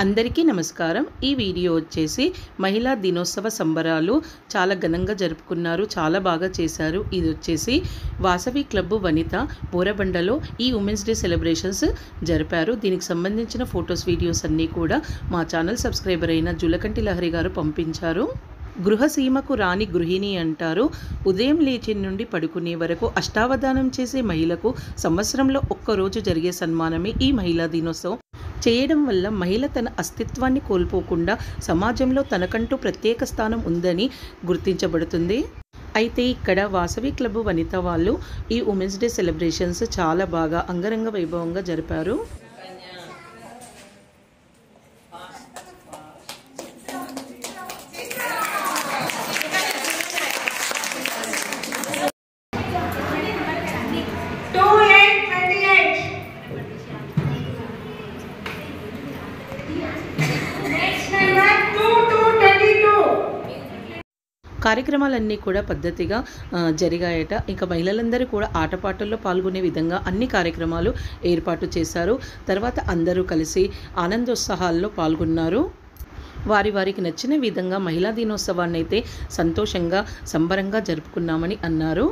అందరికీ నమస్కారం. ఈ వీడియో వచ్చేసి మహిళా దినోత్సవ సంబరాలు చాలా ఘనంగా జరుపుకున్నారు. చాలా బాగా చేశారు. ఇది వచ్చేసి వాసవి క్లబ్ వనిత బోరబండలో ఈ ఉమెన్స్ డే సెలబ్రేషన్స్ జరిపారు. దీనికి సంబంధించిన ఫొటోస్ వీడియోస్ అన్నీ కూడా మా ఛానల్ సబ్స్క్రైబర్ అయిన జులకంటి లహరి గారు పంపించారు. గృహసీమకు రాని గృహిణి అంటారు. ఉదయం లేచి నుండి పడుకునే వరకు అష్టావధానం చేసే మహిళకు సంవత్సరంలో ఒక్కరోజు జరిగే సన్మానమే ఈ మహిళా దినోత్సవం. చేయడం వల్ల మహిళ తన అస్తిత్వాన్ని కోల్పోకుండా సమాజంలో తనకంటూ ప్రత్యేక స్థానం ఉందని గుర్తించబడుతుంది. అయితే ఇక్కడ వాసవి క్లబ్ వనిత వాళ్ళు ఈ ఉమెన్స్ డే సెలబ్రేషన్స్ చాలా బాగా అంగరంగ వైభవంగా జరిపారు. కార్యక్రమాలన్నీ కూడా పద్ధతిగా జరిగాయట. ఇంకా మహిళలందరూ కూడా ఆటపాటల్లో పాల్గొనే విధంగా అన్ని కార్యక్రమాలు ఏర్పాటు చేశారు. తర్వాత అందరూ కలిసి ఆనందోత్సాహాల్లో పాల్గొన్నారు. వారికి నచ్చిన విధంగా మహిళా దినోత్సవాన్ని అయితే సంతోషంగా సంబరంగా జరుపుకున్నామని అన్నారు.